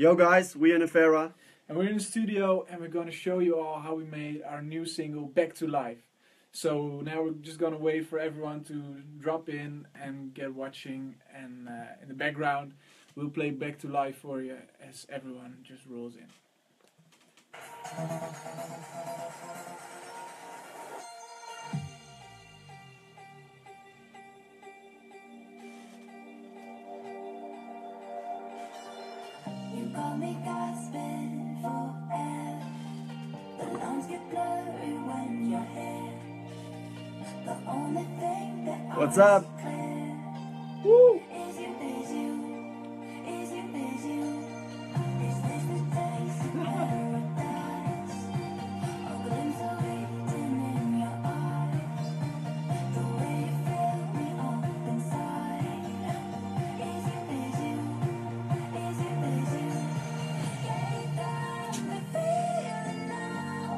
Yo guys, we are Navarra. And we're in the studio and we're going to show you all how we made our new single Back to Life. So now we're just going to wait for everyone to drop in and get watching, and in the background we'll play Back to Life for you as everyone just rolls in. You got me gasping for air. The lines get blurry when you're here. The only thing that What's up? clear Woo! is you, is you, is you, is you. Is this the taste of paradise? A glimpse of Eden in your eyes. The way you fill me up inside. Is you, is you, is you, is you. Yeah, you got me feeling now.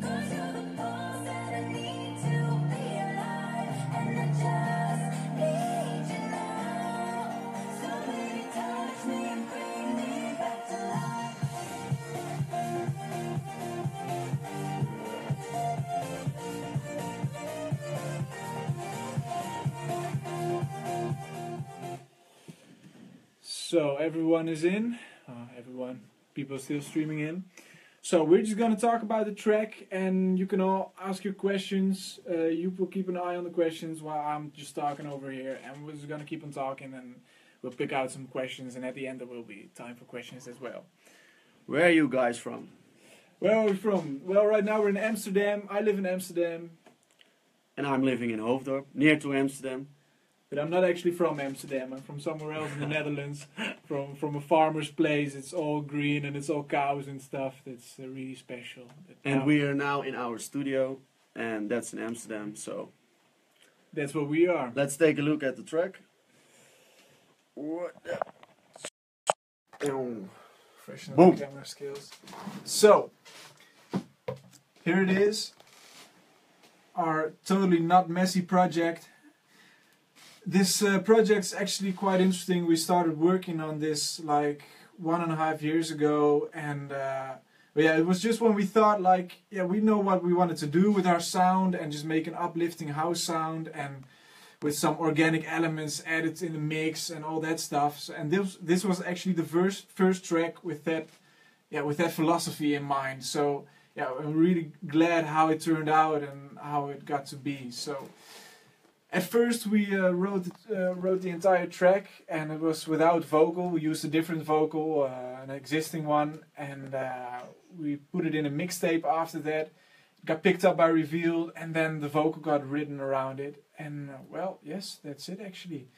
'Cause you're the pulse that I need to be alive. And I just need you now. So baby, touch me and bring me back to life. So everyone is in. People are still streaming in. So we're just gonna talk about the track, and you can all ask your questions. You will keep an eye on the questions while I'm just talking over here, and we're just gonna keep on talking, and we'll pick out some questions, and at the end there will be time for questions as well. Where are you guys from? Where are we from? Well, right now we're in Amsterdam. I live in Amsterdam, And I'm living in Hoofddorp, near to Amsterdam. but I'm not actually from Amsterdam. I'm from somewhere else in the Netherlands, from a farmer's place. It's all green and it's all cows and stuff. That's really special. But And now we are now in our studio, and that's in Amsterdam. So that's what we are. let's take a look at the track. What the- Freshen up Boom. the camera skills. So, here it is. Our totally not messy project. This project's actually quite interesting. We started working on this like 1.5 years ago, and but yeah, it was just when we thought like, yeah, we know what we wanted to do with our sound and just make an uplifting house sound, and with some organic elements added in the mix and all that stuff. So, and this was actually the first track with that philosophy in mind. So yeah, I'm really glad how it turned out and how it got to be. So at first we wrote the entire track, and it was without vocal. We used a different vocal, an existing one, and we put it in a mixtape after that. It got picked up by Revealed, and then the vocal got written around it. And well, yes, that's it actually.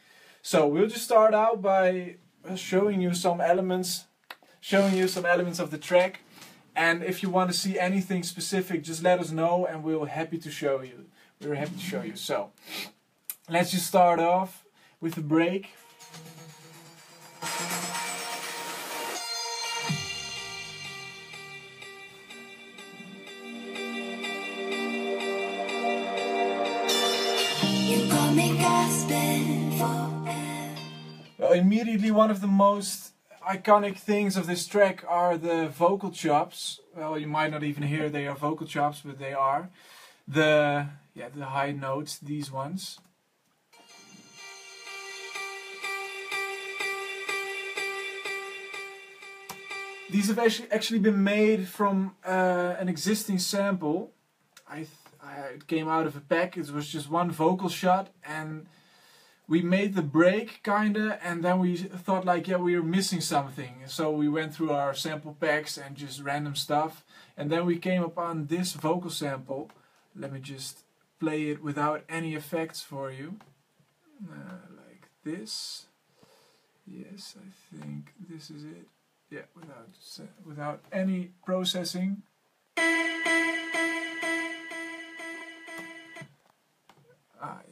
So we'll just start out by showing you some elements of the track. And if you want to see anything specific, just let us know, and we're happy to show you. We're happy to show you. So let's just start off with a break. You got me gasping for air. Well, immediately one of the most iconic things of this track are the vocal chops. Well, you might not even hear they are vocal chops, but they are. The high notes, these ones. These have actually been made from an existing sample. It came out of a pack. It was just one vocal shot, and we made the break kinda, and then we thought like, yeah, we were missing something. So we went through our sample packs and just random stuff, and then we came upon this vocal sample. Let me just play it without any effects for you, like this. Yes, I think this is it. Yeah, without any processing.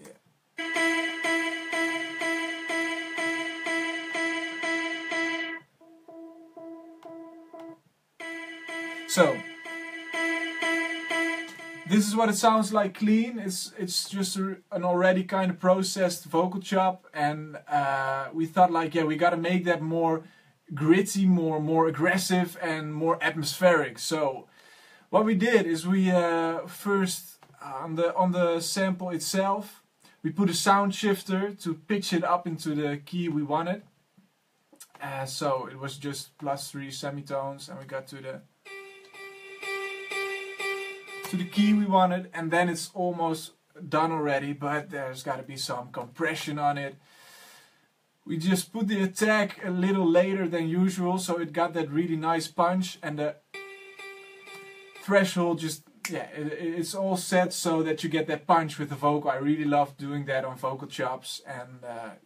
Yeah. So this is what it sounds like clean. It's just an already kind of processed vocal chop, and we thought like, yeah, we gotta make that more gritty, more aggressive, and more atmospheric. So what we did is we first on the sample itself, we put a sound shifter to pitch it up into the key we wanted. So it was just +3 semitones, and we got to the key we wanted, and then it's almost done already, but there's got to be some compression on it. We just put the attack a little later than usual, so it got that really nice punch, and the threshold just, yeah, it's all set so that you get that punch with the vocal. I really love doing that on vocal chops, and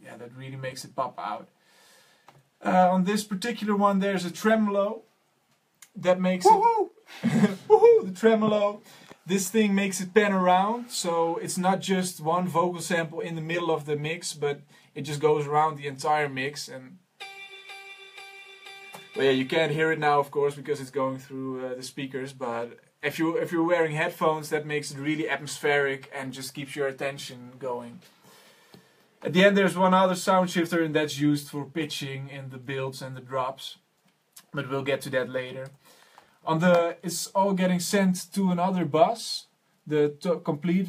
yeah, that really makes it pop out. On this particular one, there's a tremolo that makes Woohoo! it woohoo, the tremolo. This thing makes it pan around, so it's not just one vocal sample in the middle of the mix, but it just goes around the entire mix. And well, yeah, you can't hear it now, of course, because it's going through the speakers. But if you're wearing headphones, that makes it really atmospheric and just keeps your attention going. At the end, there's one other sound shifter, and that's used for pitching in the builds and the drops. But we'll get to that later. It's all getting sent to another bus, the complete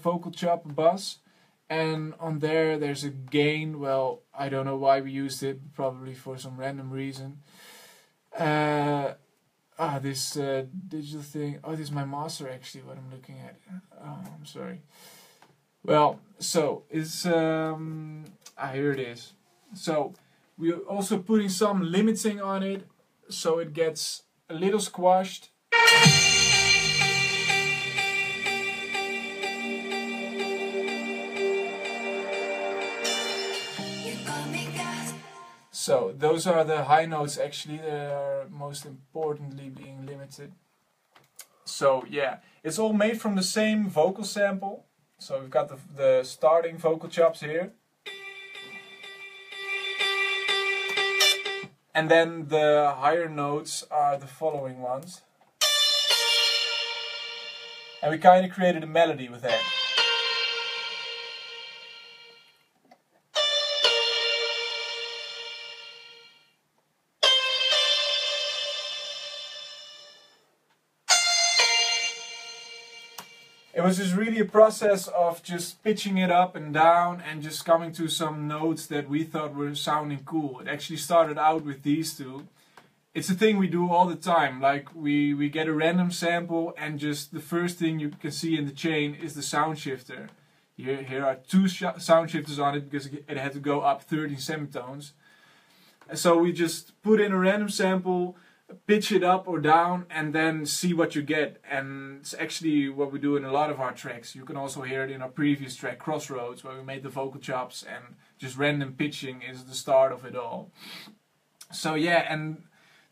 vocal chop bus, and on there's a gain. Well, I don't know why we used it, probably for some random reason. This digital thing. Oh, this is my master actually. What I'm looking at. Oh, I'm sorry. Well, so it's here it is. So we're also putting some limiting on it, so it gets a little squashed. So those are the high notes actually that are most importantly being limited. So yeah, it's all made from the same vocal sample. So we've got the starting vocal chops here. And then the higher notes are the following ones. And we kind of created a melody with that. It was just really a process of just pitching it up and down and just coming to some notes that we thought were sounding cool. It actually started out with these two. It's a thing we do all the time. Like we get a random sample, and just the first thing you can see in the chain is the sound shifter. Here are two sound shifters on it because it had to go up 13 semitones. And so we just put in a random sample, pitch it up or down, and then see what you get. And it's actually what we do in a lot of our tracks. You can also hear it in our previous track, Crossroads, where we made the vocal chops, and just random pitching is the start of it all. So yeah, and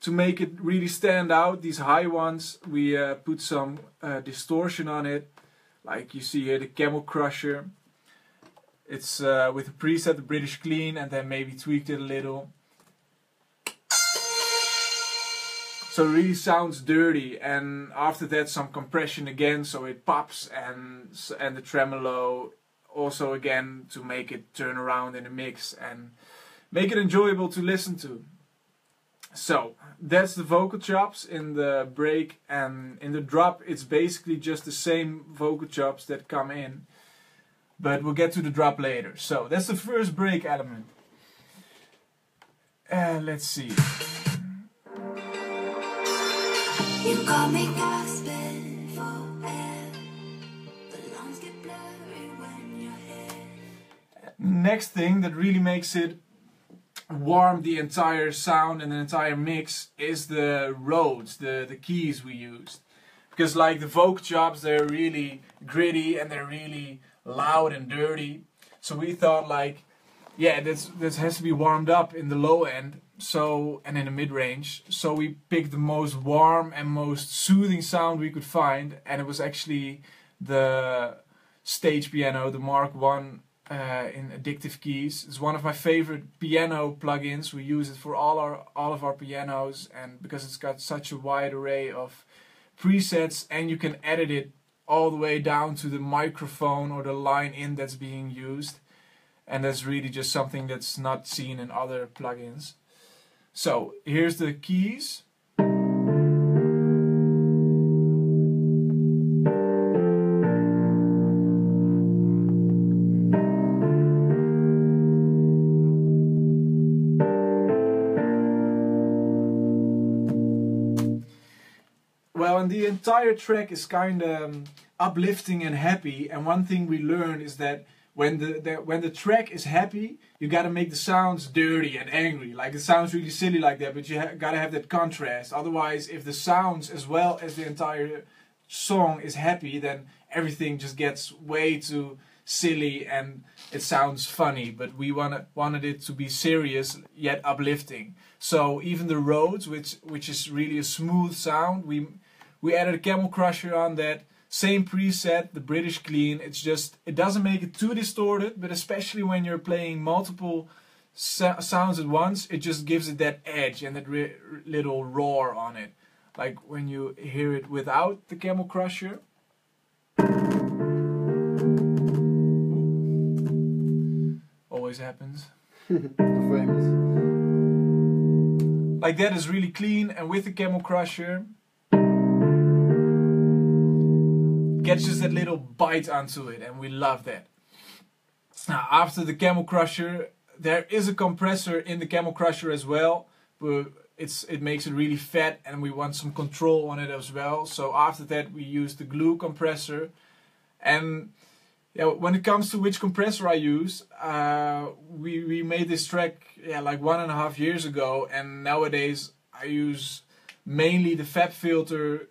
to make it really stand out, these high ones, we put some distortion on it. Like you see here, the Camel Crusher. It's with a preset, the British Clean, and then maybe tweaked it a little. So it really sounds dirty, and after that some compression again, so it pops, and the tremolo also again to make it turn around in the mix and make it enjoyable to listen to. So that's the vocal chops in the break, and in the drop it's basically just the same vocal chops that come in, but we'll get to the drop later. So that's the first break element. Let's see. You got me gasping for air. The lungs get blurry when you're here. Next thing that really makes it warm the entire sound and the entire mix is the Rhodes, the keys we used. Because like the vocal chops, they're really gritty and they're really loud and dirty. So we thought like, yeah, this has to be warmed up in the low end. So, and in the mid-range, so we picked the most warm and most soothing sound we could find, and it was actually the stage piano, the Mark I in Addictive Keys. It's one of my favorite piano plugins. We use it for all of our pianos, and because it's got such a wide array of presets, and you can edit it all the way down to the microphone or the line in that's being used, and that's really just something that's not seen in other plugins. So here's the keys. Well, and the entire track is kind of uplifting and happy. And one thing we learn is that when the track is happy, you gotta make the sounds dirty and angry. Like it sounds really silly like that, but you gotta have that contrast. Otherwise, if the sounds as well as the entire song is happy, then everything just gets way too silly and it sounds funny. But we wanted it to be serious yet uplifting. So even the Rhodes, which is really a smooth sound, we added a Camel Crusher on that. Same preset, the British Clean. It's just, it doesn't make it too distorted, but especially when you're playing multiple sounds at once, it just gives it that edge and that little roar on it. Like when you hear it without the Camel Crusher. Always happens. Famous. Like that is really clean, and with the Camel Crusher, gets just that little bite onto it, and we love that. Now, after the Camel Crusher, there is a compressor in the Camel Crusher as well, but it makes it really fat, and we want some control on it as well. So after that, we use the glue compressor. And yeah, when it comes to which compressor I use, we made this track like 1.5 years ago, and nowadays I use mainly the FEP filter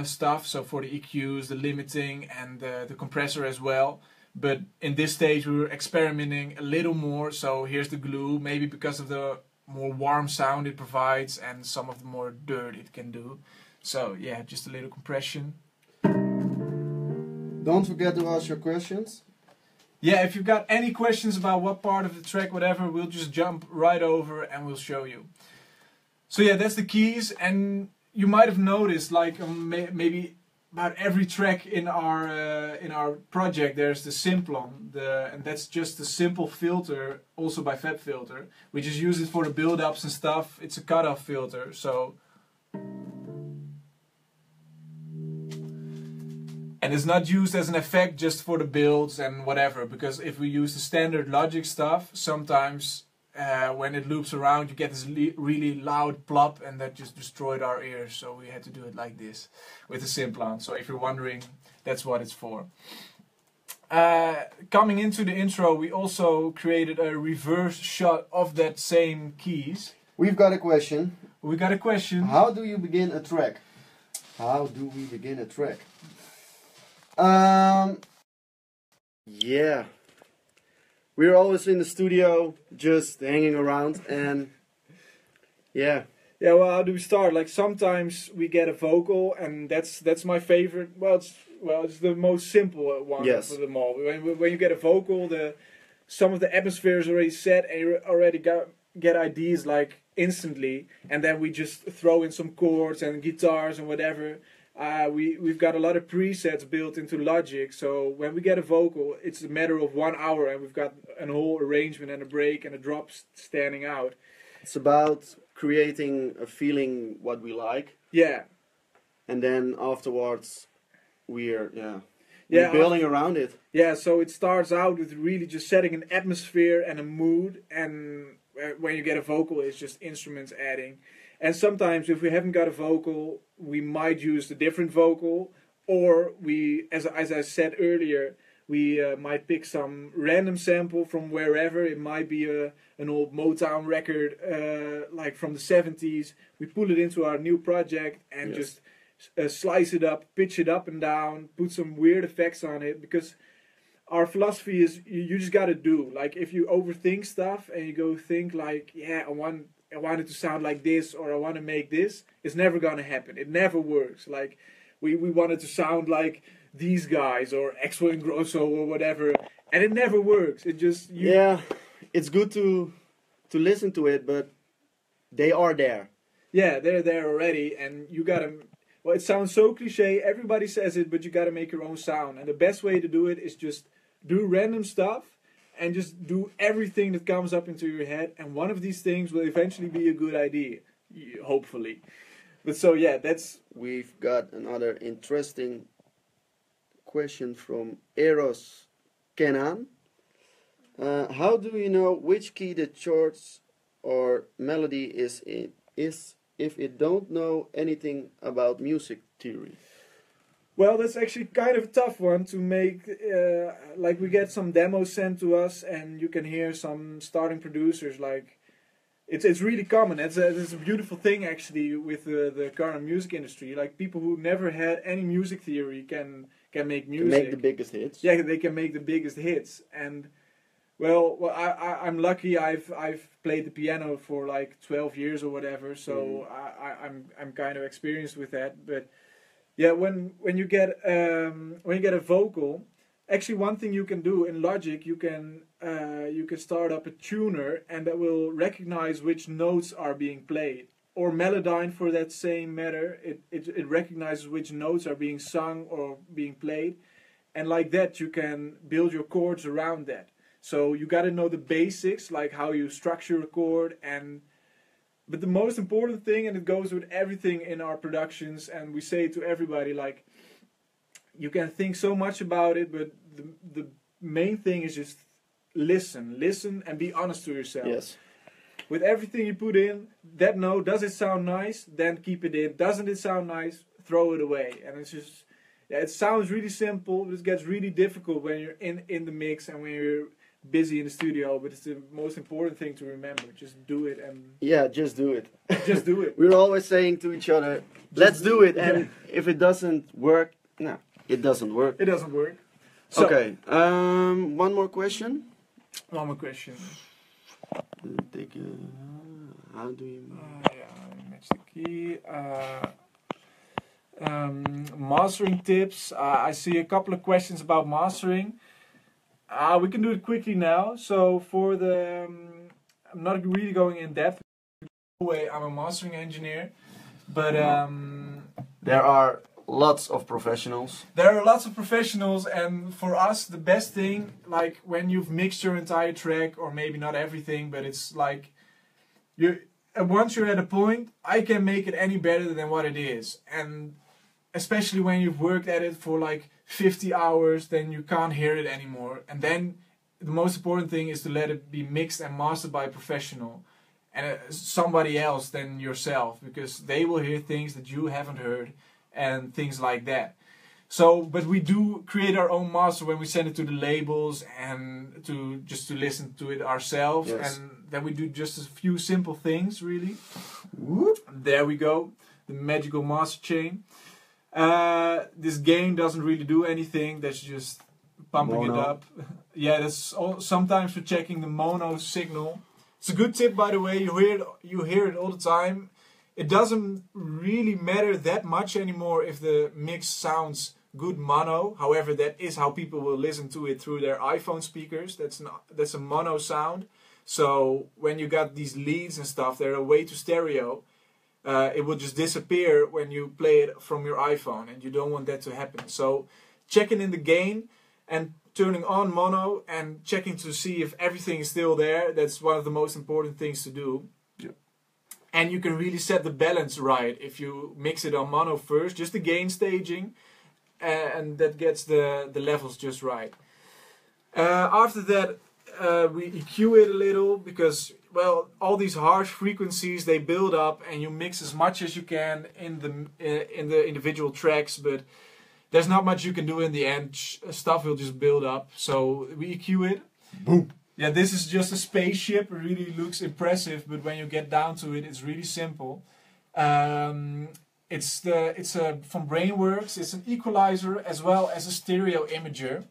stuff, so for the EQs, the limiting, and the compressor as well. But in this stage we were experimenting a little more, so here's the glue, maybe because of the more warm sound it provides and some of the more dirt it can do. So yeah, just a little compression. Don't forget to ask your questions. Yeah, if you've got any questions about what part of the track, whatever, we'll just jump right over and we'll show you. So yeah, that's the keys, and you might have noticed, like maybe about every track in our project, there's the Simplon, and that's just a simple filter, also by FEP Filter. We just use it for the build-ups and stuff. It's a cutoff filter, so. And it's not used as an effect just for the builds and whatever, because if we use the standard Logic stuff, sometimes when it loops around you get this really loud plop, and that just destroyed our ears, so we had to do it like this with the Simplon. So if you're wondering, that's what it's for. Coming into the intro, we also created a reverse shot of that same keys. We've got a question. We got a question. How do you begin a track? How do we begin a track? Yeah. We're always in the studio, just hanging around, and yeah. Yeah, well, how do we start? Like sometimes we get a vocal, and that's my favorite. Well, it's the most simple one Yes. for them all. When you get a vocal, some of the atmosphere is already set, and you already get ideas like instantly, and then we just throw in some chords and guitars and whatever. We've got a lot of presets built into Logic, so when we get a vocal, it's a matter of 1 hour, and we've got a whole arrangement and a break and a drop standing out. It's about creating a feeling what we like, Yeah. and then afterwards we're Yeah, building around it. Yeah, so it starts out with really just setting an atmosphere and a mood, and when you get a vocal, it's just instruments adding. And sometimes if we haven't got a vocal, we might use a different vocal, or we, as I said earlier, we might pick some random sample from wherever. It might be an old Motown record, like from the 70s. We pull it into our new project and Yes. just slice it up, pitch it up and down, put some weird effects on it, because our philosophy is you just got to do. Like if you overthink stuff and you go think like, yeah, I want it to sound like this, or I want to make this, it's never going to happen. It never works. Like we want it to sound like these guys or Axel and Grosso or whatever, and it never works. It just Yeah, it's good to listen to it, but they are there. Yeah, they're there already, and you gotta. Well, it sounds so cliche. Everybody says it, but you gotta make your own sound, and the best way to do it is just do random stuff, and just do everything that comes up into your head, and one of these things will eventually be a good idea, hopefully. But so yeah, that's We've got another interesting question from Eros Kenan. How do you know which key the chords or melody is in? Is if it don't know anything about music theory? well, that's actually kind of a tough one to make. Like we get some demos sent to us, and you can hear some starting producers like. It's really common. It's a beautiful thing actually with the current music industry. Like people who never had any music theory can make To music. make the biggest hits. Yeah, they can make the biggest hits. And well, I'm lucky. I've played the piano for like 12 years or whatever, so I'm kind of experienced with that. But yeah, when you get a vocal, actually one thing you can do in Logic, you can start up a tuner, and that will recognize which notes are being played. Or Melodyne, for that same matter, it recognizes which notes are being sung or being played, and like that you can build your chords around that. So you got to know the basics, like how you structure a chord, but the most important thing, and it goes with everything in our productions, and we say it to everybody, like you can think so much about it, but the main thing is just listen, and be honest to yourself. Yes. With everything you put in, that note, does it sound nice? Then keep it in. Doesn't it sound nice? Throw it away. And it's just, yeah, it sounds really simple, but it gets really difficult when you're in the mix and when you're busy in the studio. But it's the most important thing to remember. Just do it and Yeah, just do it. just do it. We're always saying to each other, let's do it. And if it doesn't work, no, it doesn't work. It doesn't work. So, Okay, one more question. one more question. Take how do you... Yeah, match the key. Mastering tips. I see a couple of questions about mastering. We can do it quickly now. So for the, I'm not really going in depth. Way, I'm a mastering engineer, but There are lots of professionals. there are lots of professionals, and for us, the best thing, like when you've mixed your entire track, or maybe not everything, but it's like once you're at a point, I can make it any better than what it is, and especially when you've worked at it for like 50 hours, then you can't hear it anymore. And then the most important thing is to let it be mixed and mastered by a professional, and somebody else than yourself, because they will hear things that you haven't heard and things like that. So, but we do create our own master when we send it to the labels and to listen to it ourselves. Yes. And then we do just a few simple things, really. Whoop. There we go, the magical master chain. This gain doesn't really do anything. That's just pumping Mono. it up. Yeah, that's all, sometimes for checking the mono signal. It's a good tip, by the way. You hear it all the time. It doesn't really matter that much anymore if the mix sounds good mono. However, that is how people will listen to it through their iPhone speakers. That's a mono sound. So when you got these leads and stuff, they're way too stereo. It will just disappear when you play it from your iPhone, and you don't want that to happen. So checking in the gain and turning on mono and checking to see if everything is still there, that's one of the most important things to do. And you can really set the balance right if you mix it on mono first, just the gain staging, and that gets the levels just right. After that, we EQ it a little, because, well, all these harsh frequencies, they build up, and you mix as much as you can in the individual tracks, but there's not much you can do in the end. Stuff will just build up. So we EQ it. Boom. Yeah, this is just a spaceship. It really looks impressive, but when you get down to it, it's really simple. It's from Brainworks. It's an equalizer as well as a stereo imager.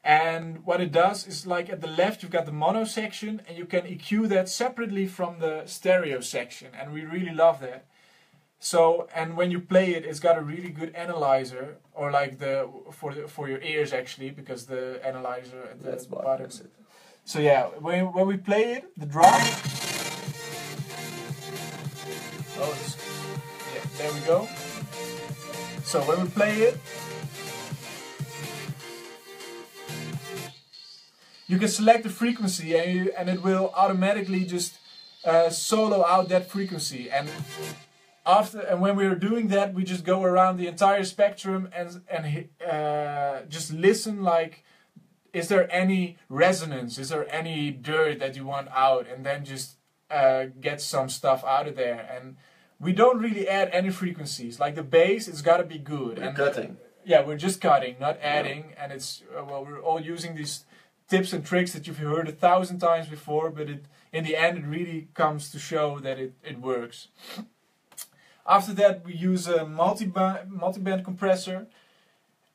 And what it does is, like at the left, you've got the mono section, and you can EQ that separately from the stereo section. And we really love that. So, and when you play it, it's got a really good analyzer, or like for your ears actually, because the analyzer at the bottom. So yeah, when we play it, the drum. Yeah, there we go. So when we play it, you can select the frequency and it will automatically just solo out that frequency. And when we're doing that, we just go around the entire spectrum and just listen, like, is there any resonance? Is there any dirt that you want out? And then just get some stuff out of there. And we don't really add any frequencies. Like the bass, it's got to be good. We're and cutting. Yeah, we're just cutting, not adding. And it's we're all using these tips and tricks that you've heard 1,000 times before, but in the end, it really comes to show that it works. After that, we use a multi-band compressor,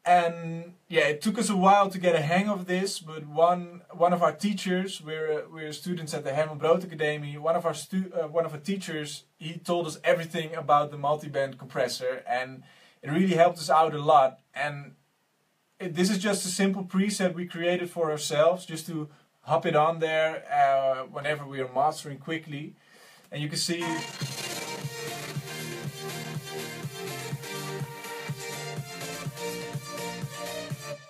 and yeah, it took us a while to get a hang of this. But one of our teachers, we're students at the Herman Brood Academy. One of our teachers, he told us everything about the multi-band compressor, and it really helped us out a lot. And this is just a simple preset we created for ourselves, just to hop it on there whenever we are mastering quickly, and you can see.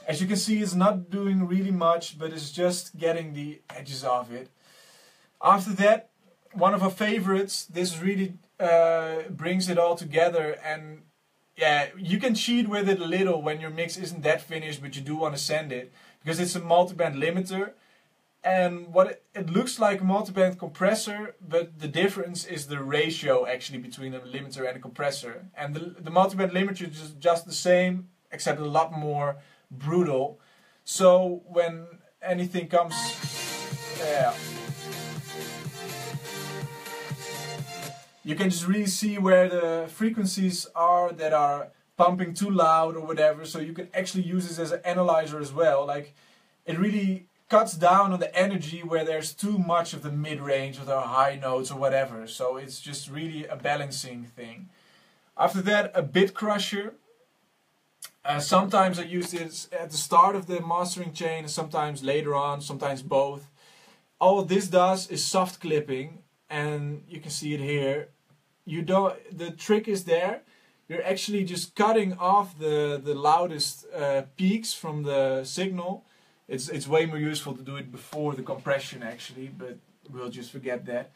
As you can see, it's not doing really much, but it's just getting the edges of it. After that, one of our favorites, this really brings it all together, and yeah, you can cheat with it a little when your mix isn't that finished, but you do want to send it, because it's a multiband limiter, and what it looks like a multiband compressor, but the difference is the ratio actually between a limiter and a compressor. And the multiband limiter is just the same, except a lot more brutal. So when anything comes, you can just really see where the frequencies are that are pumping too loud or whatever. So you can actually use this as an analyzer as well. Like, it really cuts down on the energy where there's too much of the mid-range or the high notes or whatever. So it's just really a balancing thing. After that, a bit crusher. Sometimes I use this at the start of the mastering chain, sometimes later on, sometimes both. All this does is soft clipping, and you can see it here. The trick is there. You're actually just cutting off the loudest peaks from the signal. It's way more useful to do it before the compression actually, but we'll just forget that.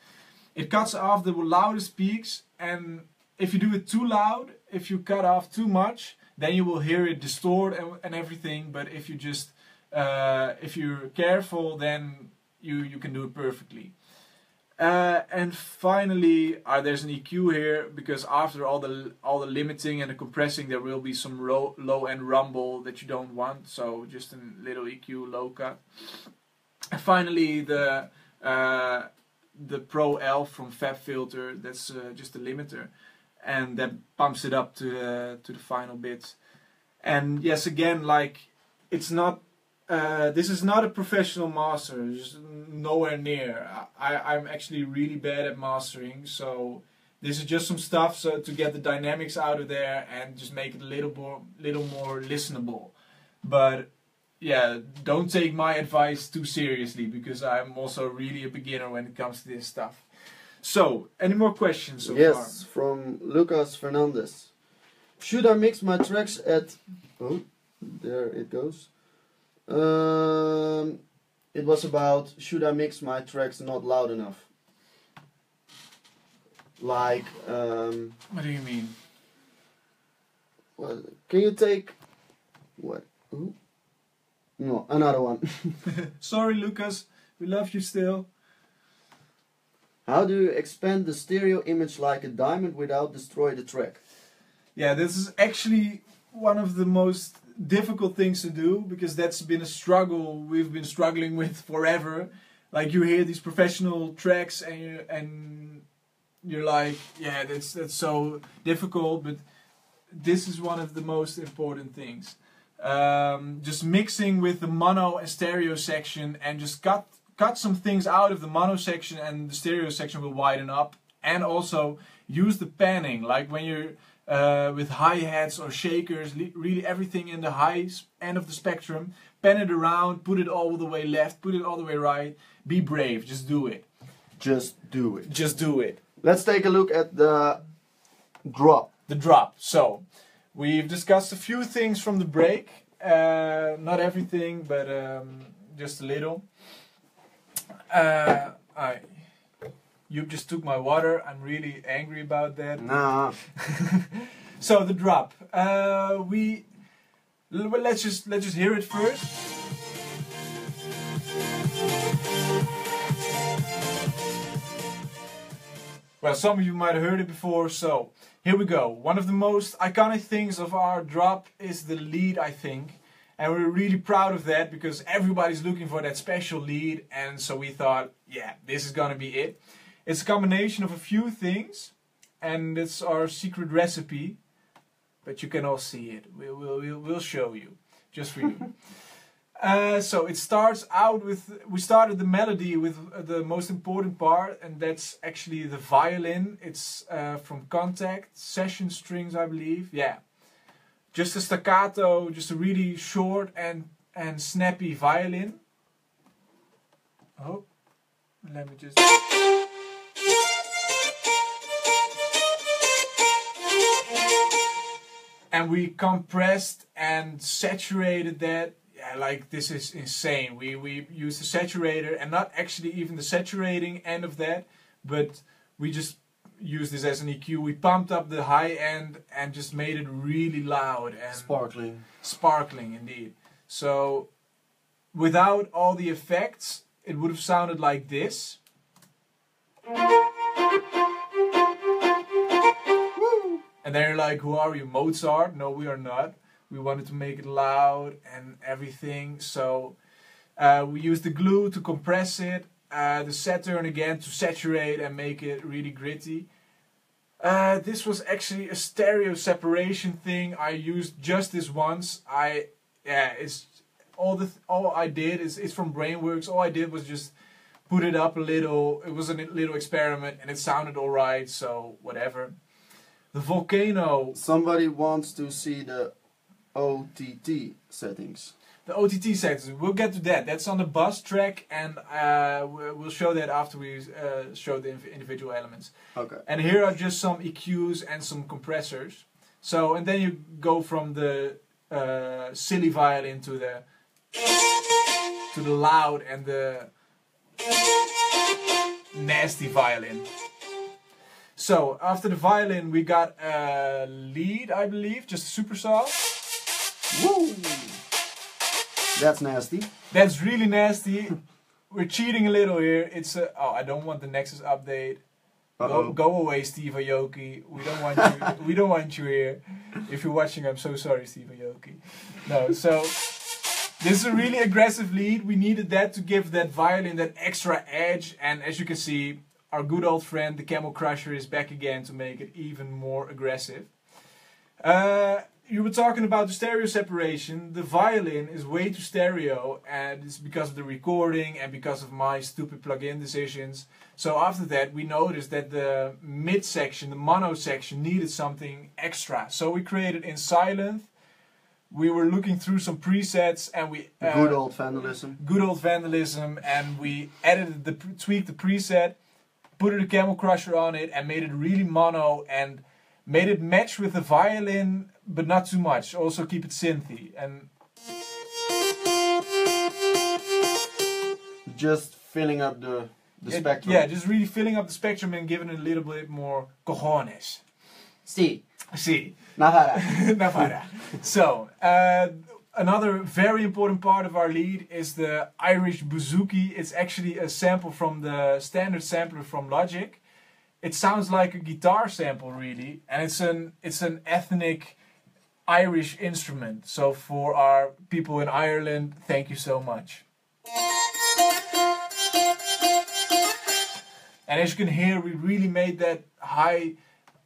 It cuts off the loudest peaks, and if you do it too loud, if you cut off too much, then you will hear it distort and everything. But if you just if you're careful, then you can do it perfectly. And finally, there's an EQ here, because after all the limiting and the compressing, there will be some low end rumble that you don't want. So just a little EQ low cut. And finally, the Pro L from FabFilter. That's just a limiter, and that pumps it up to the final bits. And yes, again, like, it's not. This is not a professional master, just nowhere near. I'm actually really bad at mastering, so this is just some stuff to get the dynamics out of there and just make it a little more listenable. But yeah, don't take my advice too seriously, because I'm also really a beginner when it comes to this stuff. So, any more questions so far? Yes, from Lucas Fernandez. Should I mix my tracks at... Oh, there it goes. It was about, should I mix my tracks not loud enough? Like, what do you mean? well, can you take... What? Ooh. No, another one. Sorry, Lucas, we love you still. How do you expand the stereo image like a diamond without destroy the track? Yeah, this is actually one of the most difficult things to do, because that's been a struggle we've been struggling with forever. Like, you hear these professional tracks and you're like, yeah, that's so difficult, but this is one of the most important things. Just mixing with the mono and stereo section, and just cut some things out of the mono section, and the stereo section will widen up. And also use the panning, like when you're with hi-hats or shakers, really everything in the high end of the spectrum, pan it around, put it all the way left, put it all the way right. Be brave, just do it. Just do it. Just do it. Let's take a look at the drop. The drop. So, we've discussed a few things from the break. Not everything, but just a little. You just took my water. I'm really angry about that. Nah. So the drop. Let's just hear it first. Well, some of you might have heard it before, so here we go. One of the most iconic things of our drop is the lead, I think. And we're really proud of that because everybody's looking for that special lead. And so we thought, yeah, this is gonna be it. It's a combination of a few things. And it's our secret recipe. But you can all see it. We'll show you. Just for you. So it starts out with, we started the melody with the most important part, and that's actually the violin. It's from Contact, session strings, I believe. Yeah, just a staccato, just a really short and snappy violin. Oh, let me just. And we compressed and saturated that. Yeah, like this is insane. We used the saturator and not actually even the saturating end of that, but we just used this as an EQ. We pumped up the high end and just made it really loud and sparkling indeed. So without all the effects, it would have sounded like this. And then you're like, who are you, Mozart? No, we are not. We wanted to make it loud and everything, so we used the glue to compress it, the Saturn again to saturate and make it really gritty. This was actually a stereo separation thing. I used just this once. It's all I did is it's from Brainworks. All I did was just put it up a little. It was a little experiment, and it sounded alright. So whatever. The Volcano. Somebody wants to see the OTT settings. The OTT settings, we'll get to that. That's on the bus track, and we'll show that after we show the individual elements. Okay. And here are just some EQs and some compressors. So, and then you go from the silly violin to the loud and the nasty violin. So, after the violin, we got a lead, I believe, just a supersaw. Woo! That's nasty. That's really nasty. We're cheating a little here. It's a, oh, I don't want the Nexus update. Go away, Steve Aoki. We don't want you. We don't want you here. If you're watching, I'm so sorry, Steve Aoki. No, so this is a really aggressive lead. We needed that to give that violin that extra edge. And as you can see, our good old friend, the Camel Crusher, is back again to make it even more aggressive. You were talking about the stereo separation. The violin is way too stereo, and it's because of the recording and because of my stupid plug-in decisions. So after that, we noticed that the mid section, the mono section, needed something extra. So we created in Silent. We were looking through some presets, and we good old vandalism. Good old vandalism, and we edited tweaked the preset, put a Camel Crusher on it, and made it really mono and made it match with the violin, but not too much. Also keep it synthy. And just filling up the spectrum. Yeah, just really filling up the spectrum and giving it a little bit more cojones. Si. Navarra. Navarra. So, another very important part of our lead is the Irish bouzouki. It's actually a sample from the standard sampler from Logic. It sounds like a guitar sample, really, and it's an ethnic Irish instrument. So for our people in Ireland, thank you so much. And as you can hear, we really made that high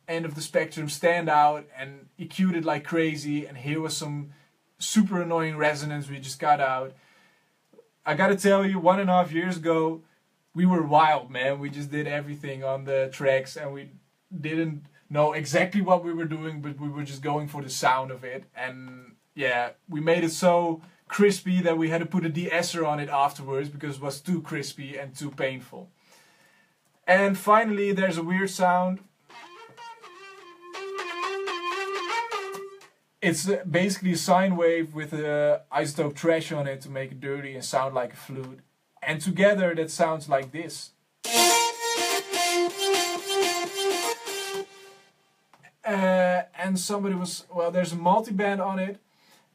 end of the spectrum stand out and EQ'd it like crazy. And here was some super annoying resonance we just got out. I gotta tell you, 1.5 years ago, we were wild, man. We just did everything on the tracks, and we didn't know exactly what we were doing, but we were just going for the sound of it. And yeah, we made it so crispy that we had to put a de-esser on it afterwards because it was too crispy and too painful. And finally, there's a weird sound. It's basically a sine wave with a isotope trash on it to make it dirty and sound like a flute. And together that sounds like this. And somebody was, well, there's a multiband on it.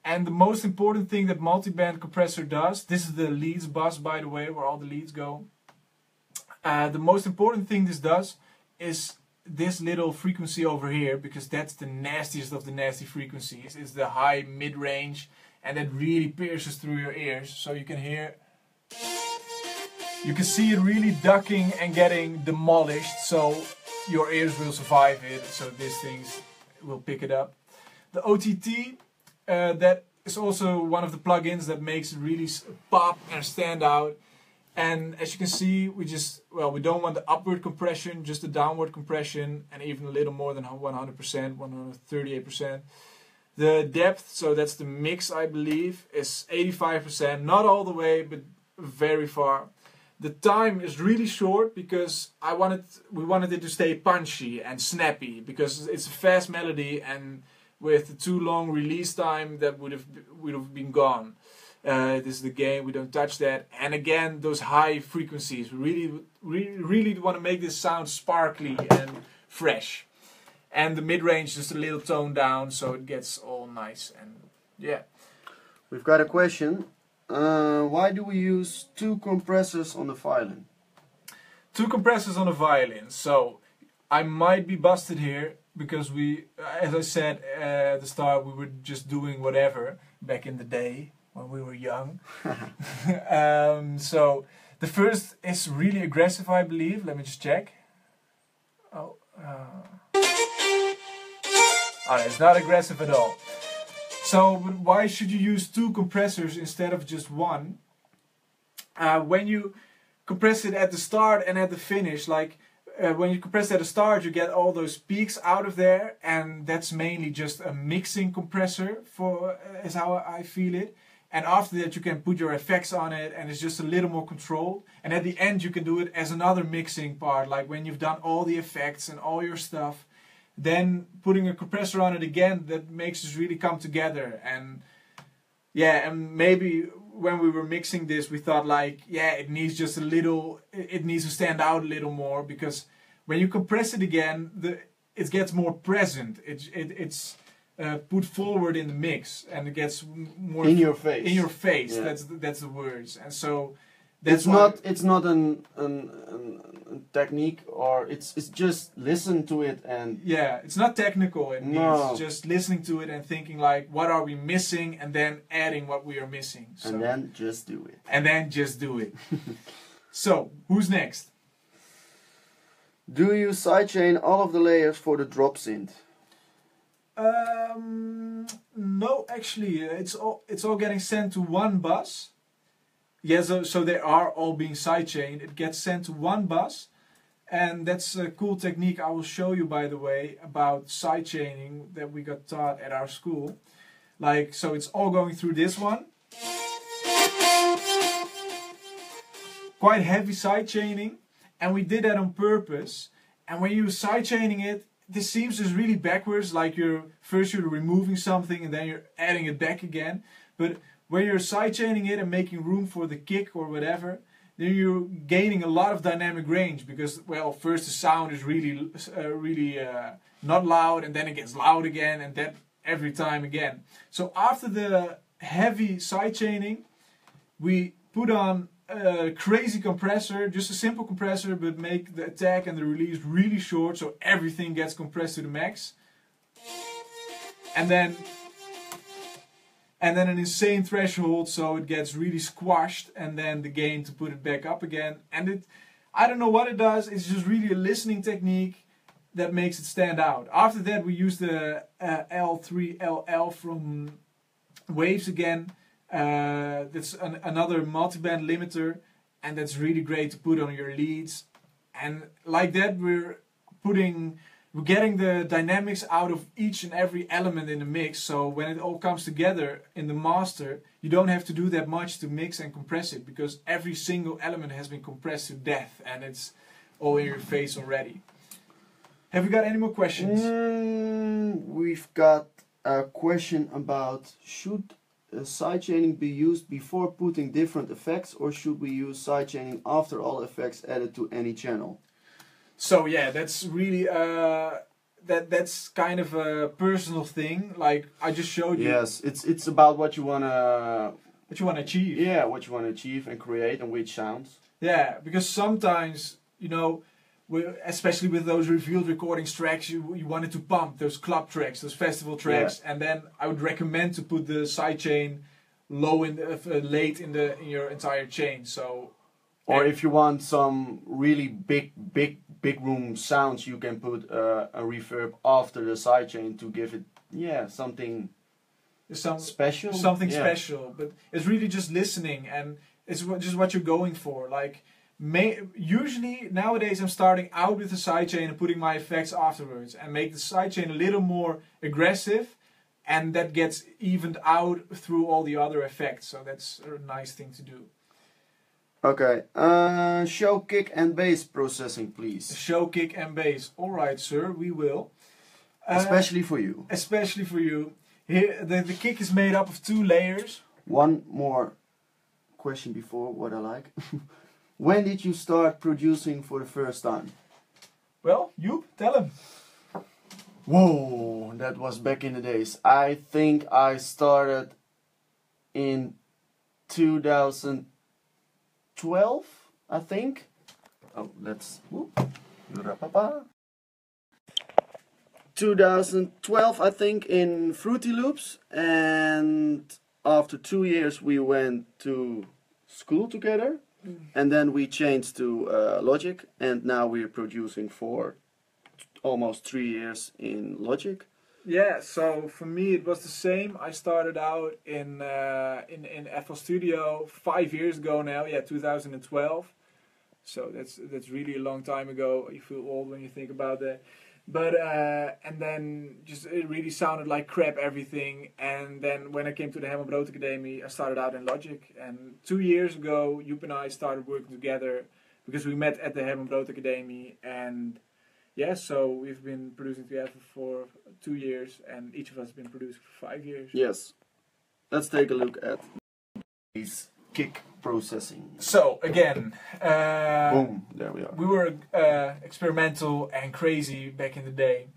And the most important thing that multiband compressor does, this is the leads bus, by the way, where all the leads go. The most important thing this does is this little frequency over here, because that's the nastiest of the nasty frequencies. It's the high mid-range, and that really pierces through your ears. So you can hear, you can see it really ducking and getting demolished, so your ears will survive it, so these things will pick it up. The OTT, that is also one of the plugins that makes it really pop and stand out. And as you can see, we don't want the upward compression, just the downward compression, and even a little more than 100%, 138%. The depth, so that's the mix, I believe, is 85%, not all the way, but very far. The time is really short because we wanted it to stay punchy and snappy, because it's a fast melody, and with the too long release time, that would have been gone. This is the game, we don't touch that. And again, those high frequencies, we really want to make this sound sparkly and fresh. And the mid-range just a little tone down, so it gets all nice. And yeah. We've got a question. Why do we use 2 compressors on the violin? 2 compressors on a violin. So I might be busted here, because we, as I said at the start, we were just doing whatever back in the day when we were young. So the first is really aggressive, I believe. Let me just check. Oh, it's not aggressive at all. So why should you use 2 compressors instead of just 1? When you compress it at the start and at the finish, like when you compress at the start, you get all those peaks out of there, and that's mainly just a mixing compressor, is how I feel it. And after that you can put your effects on it, and it's just a little more controlled. And at the end you can do it as another mixing part, like when you've done all the effects and all your stuff, then putting a compressor on it again, that makes us really come together. And yeah, and maybe when we were mixing this, we thought like, yeah, it needs just a little, it needs to stand out a little more, because when you compress it again, it gets more present. It's put forward in the mix, and it gets more in your face. In your face. Yeah. That's the words. And so it's not an technique, or it's just listen to it and yeah, it's not technical. It no. means just listening to it and thinking like, what are we missing, and then adding what we are missing. So, and then just do it. And then just do it. So who's next? Do you sidechain all of the layers for the drop synth? No, actually, it's all getting sent to one bus. Yeah, so they are all being sidechained. It gets sent to one bus, and that's a cool technique I will show you, by the way, about sidechaining that we got taught at our school. Like, so it's all going through this one. Quite heavy sidechaining, and we did that on purpose. And when you're sidechaining it, this seems just really backwards, like you're removing something and then you're adding it back again. But when you're sidechaining it and making room for the kick or whatever, then you're gaining a lot of dynamic range, because, well, first the sound is really not loud, and then it gets loud again, and that every time again. So after the heavy sidechaining, we put on a crazy compressor, just a simple compressor, but make the attack and the release really short, so everything gets compressed to the max. And then an insane threshold, so it gets really squashed, and then the gain to put it back up again. And I don't know what it does, it's just really a listening technique that makes it stand out. After that we use the L3LL from Waves again. That's another multiband limiter, and that's really great to put on your leads. And like that we're getting the dynamics out of each and every element in the mix, so when it all comes together in the master, you don't have to do that much to mix and compress it, because every single element has been compressed to death, and it's all in your face already. Have you got any more questions? We've got a question about should sidechaining be used before putting different effects, or should we use sidechaining after all effects added to any channel? So yeah, that's really that's kind of a personal thing. Like I just showed you. Yes, it's about what you wanna. What you want to achieve. Yeah, what you wanna achieve and create and which sounds. Yeah, because sometimes, you know, especially with those revealed recordings tracks, you wanted to pump those club tracks, those festival tracks, and then I would recommend to put the sidechain low in the, late in your entire chain. So, or if you want some really big room sounds, you can put a reverb after the sidechain to give it something special. Something special, but it's really just listening, and it's just what you're going for. Like. Usually nowadays I'm starting out with the sidechain and putting my effects afterwards and make the sidechain a little more aggressive, and that gets evened out through all the other effects, so that's a nice thing to do. Okay, show kick and bass processing, please. Show kick and bass. Alright sir, we will. Especially for you. Especially for you. Here, the kick is made up of 2 layers. One more question before what I like. When did you start producing for the first time? Well, you tell him. Whoa, that was back in the days. I think I started in 2012, I think. Oh, let's... 2012, I think, in Fruity Loops. And after 2 years we went to school together. And then we changed to Logic, and now we're producing for almost 3 years in Logic. Yeah, so for me it was the same. I started out in FL Studio 5 years ago now. Yeah, 2012. So that's really a long time ago. You feel old when you think about that. But and then just it really sounded like crap, everything. And then when I came to the Ham and Brood Academy, I started out in Logic. And 2 years ago, Joep and I started working together because we met at the Ham and Brood Academy. And yeah, so we've been producing together for 2 years, and each of us has been producing for 5 years. Yes. Let's take a look at these kick processing. So again, boom, there we are. We were experimental and crazy back in the day.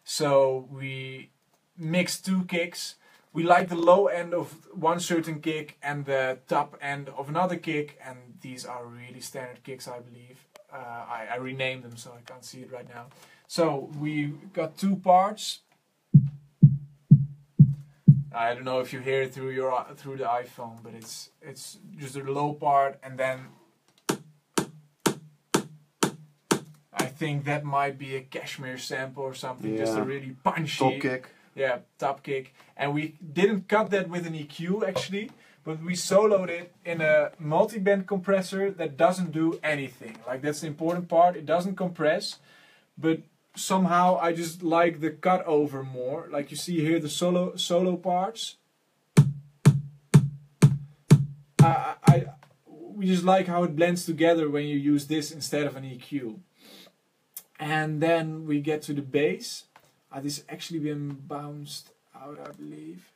So we mixed 2 kicks. We like the low end of one certain kick and the top end of another kick, and these are really standard kicks, I believe. I renamed them, so I can't see it right now. So we got 2 parts. I don't know if you hear it through the iPhone, but it's just a low part, and then I think that might be a Cashmere sample or something, just a really punchy top kick. Yeah, top kick. And we didn't cut that with an EQ actually, but we soloed it in a multi-band compressor that doesn't do anything. Like, that's the important part. It doesn't compress, but somehow I just like the cut over more. Like you see here, the solo parts. We just like how it blends together when you use this instead of an EQ. And then we get to the bass. This has actually been bounced out, I believe.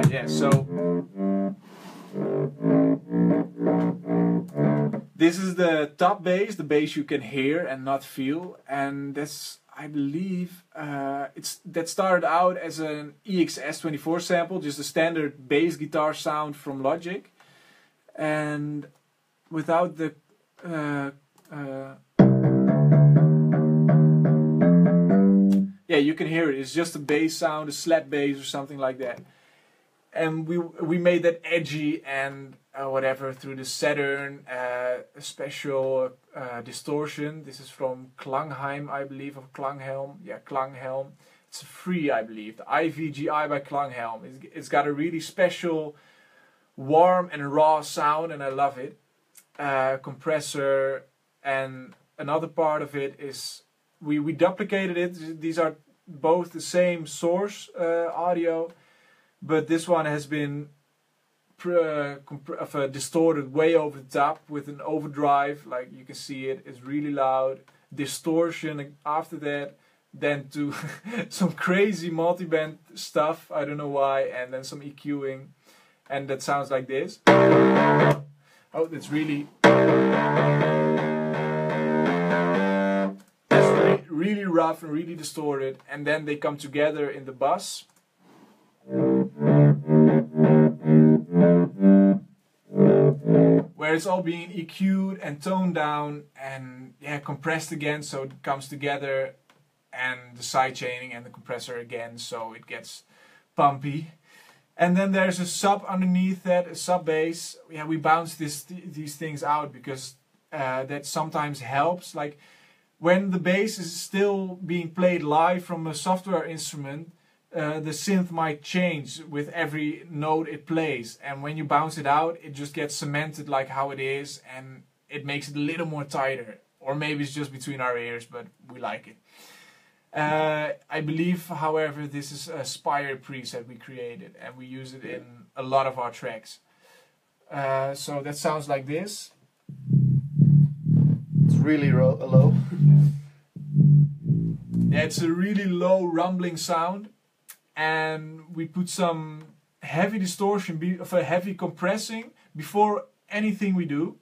Yeah, so this is the top bass, the bass you can hear and not feel, and that's, I believe, that started out as an EXS24 sample, just a standard bass guitar sound from Logic, and without the yeah, you can hear it. It's just a bass sound, a slap bass or something like that. And we made that edgy and whatever through the Saturn special distortion. This is from Klangheim, I believe, or Klanghelm. Yeah, Klanghelm. It's free, I believe. The IVGI by Klanghelm. It's got a really special, warm and raw sound, and I love it. Compressor, and another part of it is we duplicated it. These are both the same source audio, but this one has been distorted way over the top with an overdrive. Like you can see it, it's really loud. Distortion after that, then to some crazy multi-band stuff, I don't know why, and then some EQing, and that sounds like this. Oh, that's really really rough and really distorted, and then they come together in the bass. Where it's all being EQ'd and toned down and compressed again, so it comes together, and the side chaining and the compressor again, so it gets pumpy. And then there's a sub underneath that, a sub bass. Yeah, we bounce these things out because that sometimes helps. Like when the bass is still being played live from a software instrument, the synth might change with every note it plays, and when you bounce it out, it just gets cemented like how it is, and it makes it a little more tighter. Or maybe it's just between our ears, but we like it. I believe, however, this is a Spire preset we created, and we use it in a lot of our tracks. So that sounds like this. It's really low. Yeah, it's a really low rumbling sound, and we put some heavy distortion, heavy compressing before anything we do.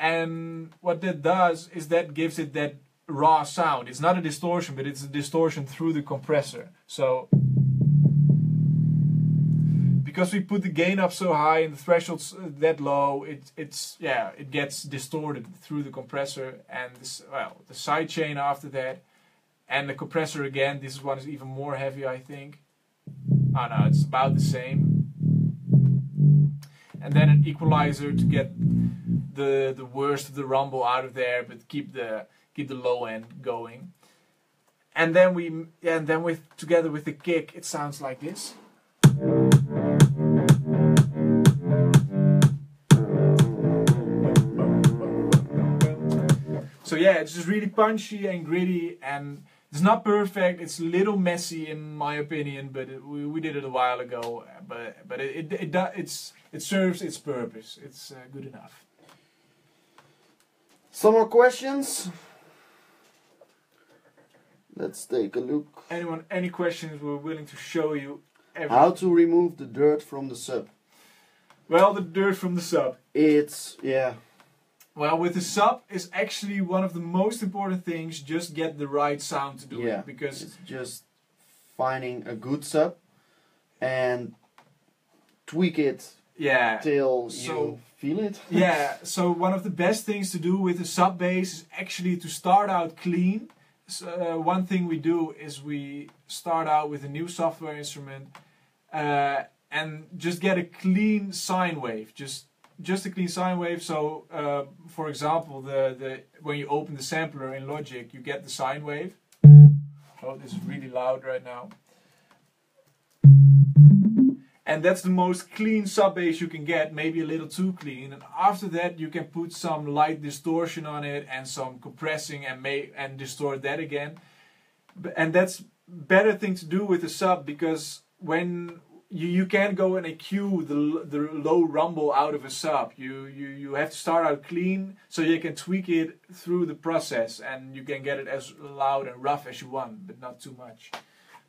And what that does is that gives it that raw sound. It's not a distortion, but it's a distortion through the compressor. So because we put the gain up so high and the threshold's that low, it gets distorted through the compressor, and this, well, the side chain after that, and the compressor again. This one is even more heavy, I think. Oh no, it's about the same. And then an equalizer to get the worst of the rumble out of there, but keep the low end going. And then together with the kick, it sounds like this. So yeah, it's just really punchy and gritty, and it's not perfect. It's a little messy in my opinion, but we did it a while ago. But it serves its purpose. It's good enough. Some more questions? Let's take a look. Any questions? We're willing to show you everything. How to remove the dirt from the sub? Well, the dirt from the sub. Well, with the sub is actually one of the most important things. Just get the right sound to do it, because it's just finding a good sub and tweak it till you feel it. Yeah, so one of the best things to do with a sub bass is actually to start out clean. So, one thing we do is we start out with a new software instrument and just get a clean sine wave, just a clean sine wave. So, for example, when you open the sampler in Logic, you get the sine wave. Oh, this is really loud right now. And that's the most clean sub bass you can get, maybe a little too clean. And after that, you can put some light distortion on it and some compressing and distort that again. And that's better thing to do with the sub, because when you can't go and EQ the low rumble out of a sub. You have to start out clean so you can tweak it through the process, and you can get it as loud and rough as you want, but not too much.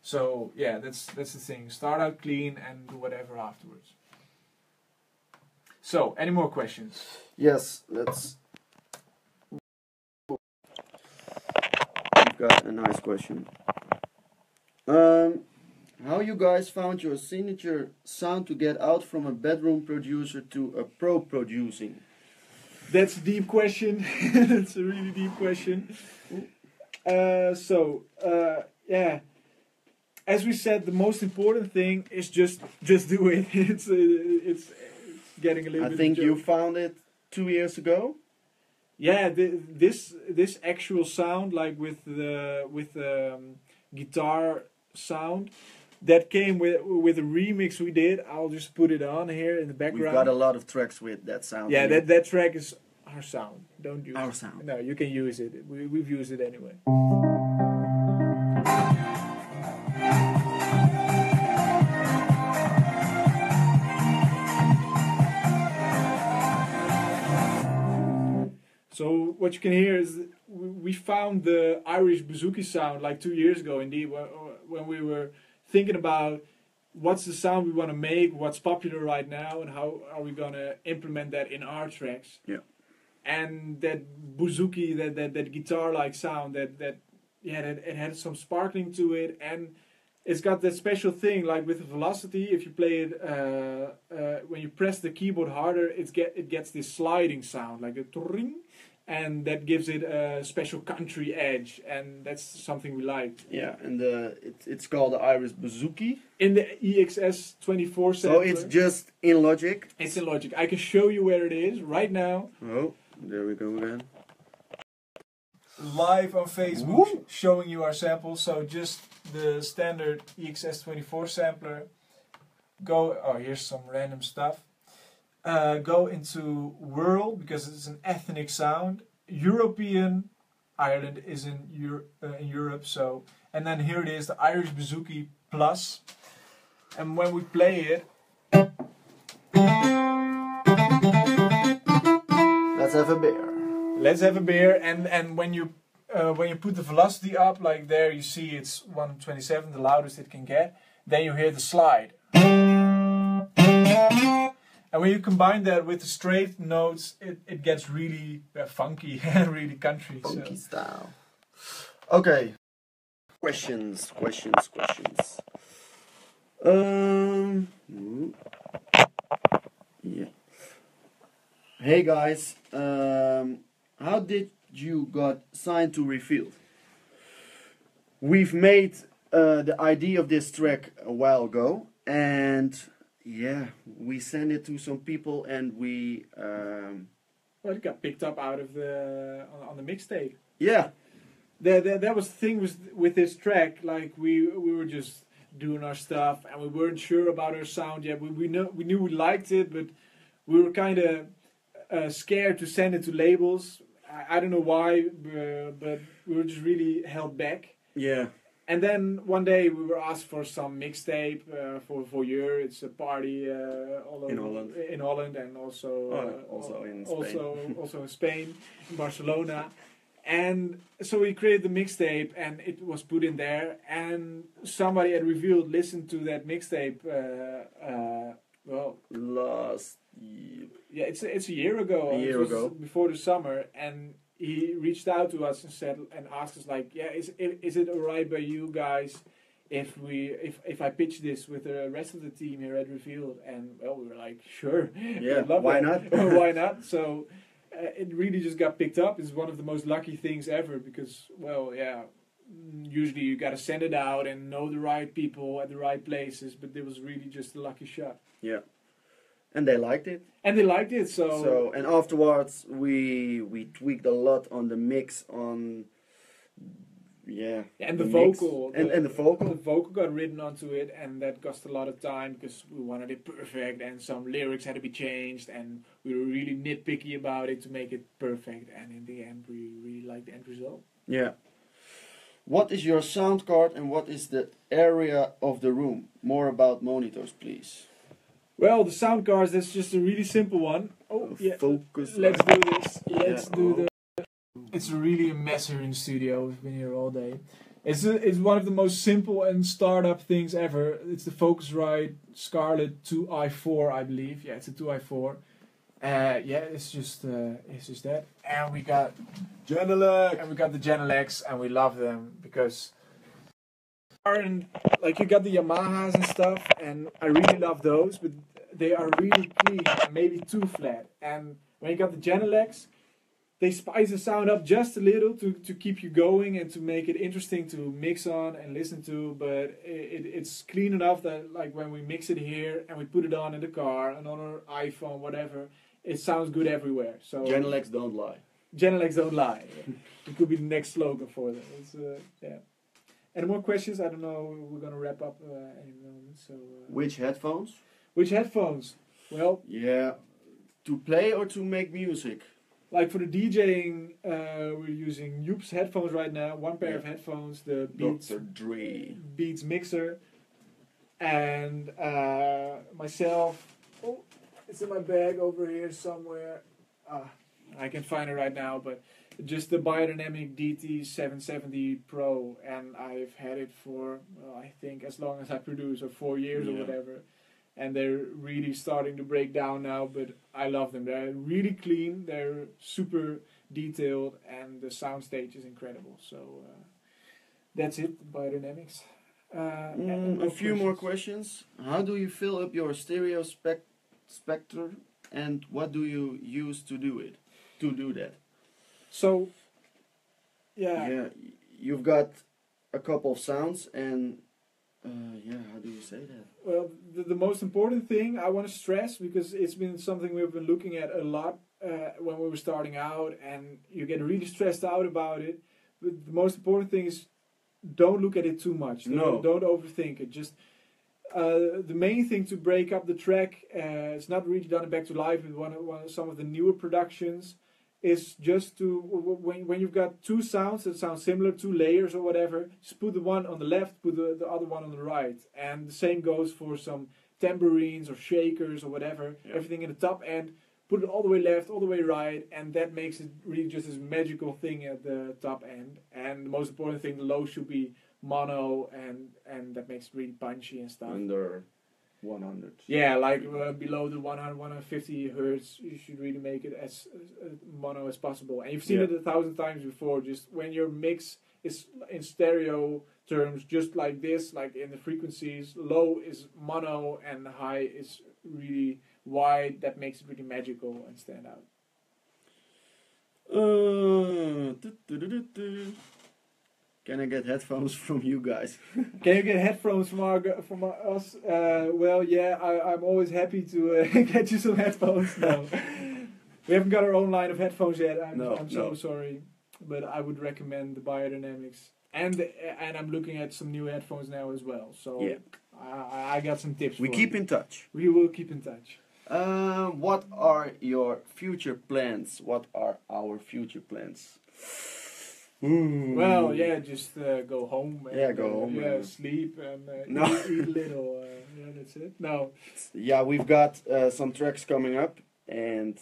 So yeah, that's the thing. Start out clean and do whatever afterwards. So, any more questions? Yes, let's. We've got a nice question. How you guys found your signature sound to get out from a bedroom producer to a pro producing? That's a deep question. That's a really deep question. Yeah. As we said, the most important thing is just do it. It's getting a little bit. I think you found it 2 years ago. Yeah, this actual sound, like with the guitar sound, that came with a remix we did. I'll just put it on here in the background. We've got a lot of tracks with that sound. Yeah, that track is our sound. Don't use our sound. No, you can use it. We've used it anyway. So what you can hear is we found the Irish bouzouki sound like 2 years ago. Indeed, when we were thinking about what's the sound we want to make, what's popular right now, and how are we gonna implement that in our tracks. Yeah. And that bouzouki, that guitar-like sound, that it had some sparkling to it, and it's got that special thing like with the velocity. If you play it when you press the keyboard harder, it gets this sliding sound like a ring, and that gives it a special country edge, and that's something we like. Yeah, and it's called the Irish bouzouki. In the EXS24 sampler. So it's just in Logic. It's in Logic. I can show you where it is right now. Oh, there we go again. Live on Facebook, showing you our samples. So just the standard EXS24 sampler. Here's some random stuff. Go into world, because it's an ethnic sound. European, Ireland is in Europe, so, and then here it is, the Irish bouzouki plus. And when we play it, let's have a beer. let's have a beer. And when you put the velocity up, like there you see it's 127, the loudest it can get. Then you hear the slide. And when you combine that with the straight notes, it gets really funky and really country. Funky style. Okay. Questions. Yeah. Hey guys, how did you got signed to Refield? We've made the idea of this track a while ago, and yeah, we sent it to some people, and we Well, it got picked up out of on the mixtape. yeah. That was the thing with this track. Like we were just doing our stuff, and we weren't sure about our sound yet. We knew we liked it, but we were kind of scared to send it to labels. I don't know why, but we were just really held back. Yeah. And then one day we were asked for some mixtape for year. It's a party all over in Holland, and also also in Spain. also in Spain, in Barcelona. And so we created the mixtape, and it was put in there. And somebody at Revealed listened to that mixtape. Last year. Yeah, it's a year ago. A year ago, before the summer, and he reached out to us and said and asked us like, yeah, is it alright by you guys if I pitch this with the rest of the team here at Revealed? And well, we were like, sure, yeah, why not? Why not? So it really just got picked up. It's one of the most lucky things ever, because well, yeah, usually you gotta send it out and know the right people at the right places, but it was really just a lucky shot. Yeah. And they liked it. And they liked it, so and afterwards we tweaked a lot on the mix, on and the vocal and the vocal. The vocal got written onto it, and that cost a lot of time because we wanted it perfect, and some lyrics had to be changed, and we were really nitpicky about it to make it perfect. And in the end, we really liked the end result. Yeah. What is your sound card, and what is the area of the room? More about monitors, please. Well, the sound cards, that's just a really simple one. Oh, yeah. Focus. Let's do this. Let's Yeah. do the... It's really a mess here in the studio. We've been here all day. It's one of the most simple and startup things ever. It's the Focusrite Scarlett 2i4, I believe. Yeah, it's a 2i4. It's just that. And we got the Genelecs, and we love them because and like you got the Yamahas and stuff, and I really love those, but they are really clean and maybe too flat. And when you got the Genelecs, they spice the sound up just a little to keep you going and to make it interesting to mix on and listen to, but it's clean enough that like when we mix it here and we put it on in the car and on our iPhone, whatever, it sounds good everywhere. So Genelecs don't lie. Genelecs don't lie. It could be the next slogan for them. It's, yeah. Any more questions? I don't know. We're gonna wrap up any moment. So Which headphones? Which headphones? Well, Yeah. To play or to make music? like for the DJing, we're using Joop's headphones right now. One pair of headphones, the Dr. Dre. Beats mixer, and myself. Oh, it's in my bag over here somewhere. I can find it right now, but just the biodynamic DT 770 Pro, and I've had it for well, I think as long as I produce, or 4 years or Yeah. whatever. And they're really starting to break down now, but I love them. They're really clean, they're super detailed, and the sound stage is incredible. So that's it, biodynamics. A few more questions. How do you fill up your stereo spectre, and what do you use to do it? To do that? So, yeah. Yeah, you've got a couple of sounds, and yeah, how do you say that? Well, the most important thing I want to stress, because it's been something we've been looking at a lot when we were starting out, and you get really stressed out about it. But the most important thing is don't look at it too much. No. Don't overthink it. Just the main thing to break up the track, it's not really done it back to life with some of the newer productions, is just to, when you've got two sounds that sound similar, two layers or whatever, just put the one on the left, put the other one on the right. And the same goes for some tambourines or shakers or whatever. Yeah. Everything in the top end, put it all the way left, all the way right, and that makes it really just this magical thing at the top end. And the most important thing, the low should be mono, and that makes it really punchy and stuff. Under 100. Yeah, like below the 100, 150 hertz, you should really make it as mono as possible. And you've seen Yeah. it 1,000 times before. Just when your mix is in stereo terms, just like this, like in the frequencies, low is mono and high is really wide. That makes it really magical and stand out. Can I get headphones from you guys? Can you get headphones from us? Well, yeah, I'm always happy to get you some headphones. No, we haven't got our own line of headphones yet. I'm so sorry, but I would recommend the Biodynamics, and I'm looking at some new headphones now as well. So Yeah. I got some tips. We for keep you. in touch. We will keep in touch. What are your future plans? What are our future plans? Well, yeah, just go home. And, Yeah, go home, Yeah, sleep and No. eat a little. Yeah, that's it. No. Yeah, we've got some tracks coming up, and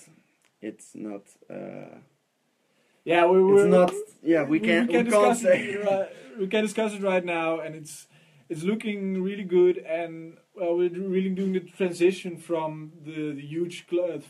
it's not. Yeah, It's not. Yeah, we can't discuss say. it. We can discuss it right now, and it's looking really good. And well, we're really doing the transition from the huge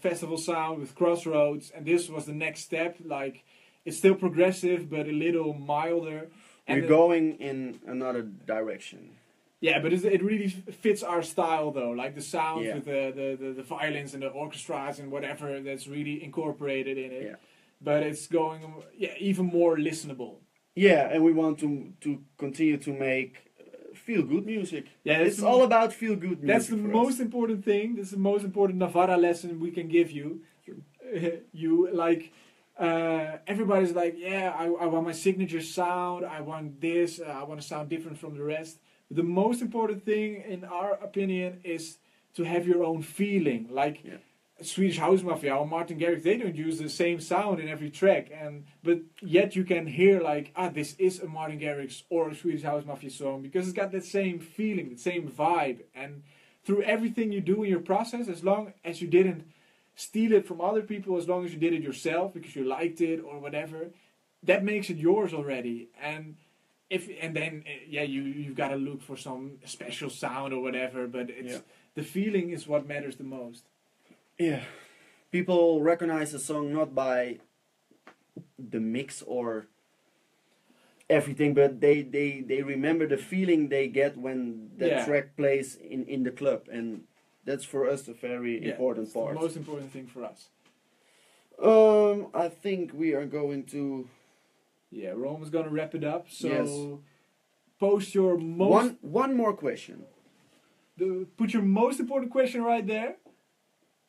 festival sound with Crossroads, and this was the next step. Like, it's still progressive, but a little milder. And We're going in another direction. yeah, but it really fits our style though, like the sounds Yeah. with the violins and the orchestras and whatever that's really incorporated in it. Yeah. But it's going even more listenable. Yeah, and we want to continue to make feel good music. Yeah, It's all about feel good music. That's the for most us. important thing. This is the most important Navarra lesson we can give you. You like everybody's like, yeah, I want my signature sound. I want this. I want to sound different from the rest. But the most important thing, in our opinion, is to have your own feeling. Like Yeah. Swedish House Mafia or Martin Garrix, they don't use the same sound in every track, but yet you can hear like, this is a Martin Garrix or a Swedish House Mafia song, because it's got that same feeling, the same vibe. And through everything you do in your process, as long as you didn't steal it from other people, as long as you did it yourself because you liked it or whatever, that makes it yours already. And then you've got to look for some special sound or whatever, but it's the feeling is what matters the most. Yeah, people recognize a song not by the mix or everything, but they remember the feeling they get when that track plays in the club, and that's for us a very important part. The most important thing for us. I think we are going to. Yeah, we're almost gonna wrap it up. So Yes. post your most. One more question. Put your most important question right there.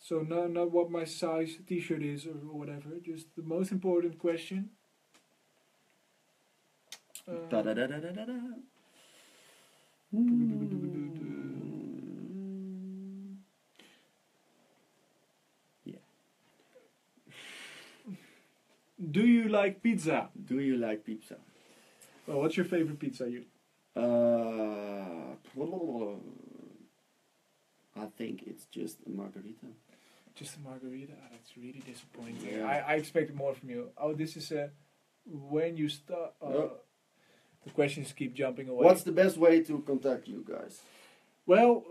So not what my size T-shirt is or whatever. Just the most important question. Da-da-da-da-da-da. Yeah. Do you like pizza? Do you like pizza? Well, what's your favorite pizza? You? I think it's just a margarita. Just a margarita? That's really disappointing. Yeah. I expected more from you. Oh, this is a when you start. No. The questions keep jumping away. What's the best way to contact you guys? Well,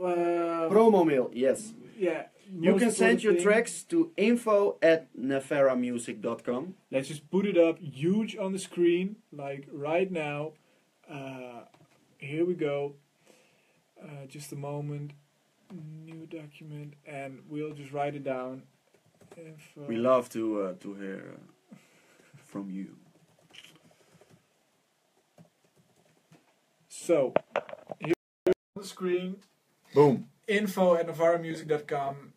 Promo mail, yes. yeah. You most can send important your thing- tracks to info@navarramusic.com. Let's just put it up huge on the screen, like right now. Here we go. Just a moment. New document, and we'll just write it down. Info. We love to hear from you. So, here on the screen, Boom. info@navarramusic.com.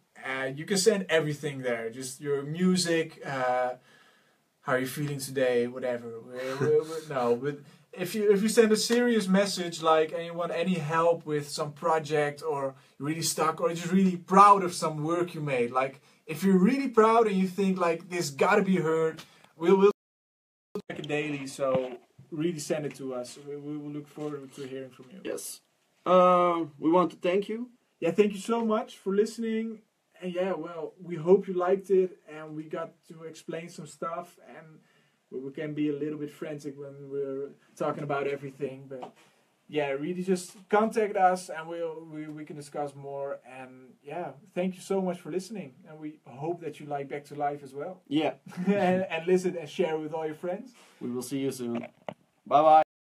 You can send everything there. Just your music, how are you feeling today, whatever. No, but if you send a serious message, like, and you want any help with some project, or you're really stuck, or you're just really proud of some work you made, like, if you're really proud and you think like this gotta be heard, we'll check it daily. So really send it to us. We will look forward to hearing from you. Yes. We want to thank you. Yeah, thank you so much for listening. And yeah, well, we hope you liked it, and we got to explain some stuff, and we can be a little bit frantic when we're talking about everything. But yeah, really just contact us, and we can discuss more. And yeah, thank you so much for listening, and we hope that you like Back to Life as well. Yeah. and listen and share with all your friends. We will see you soon. Bye bye.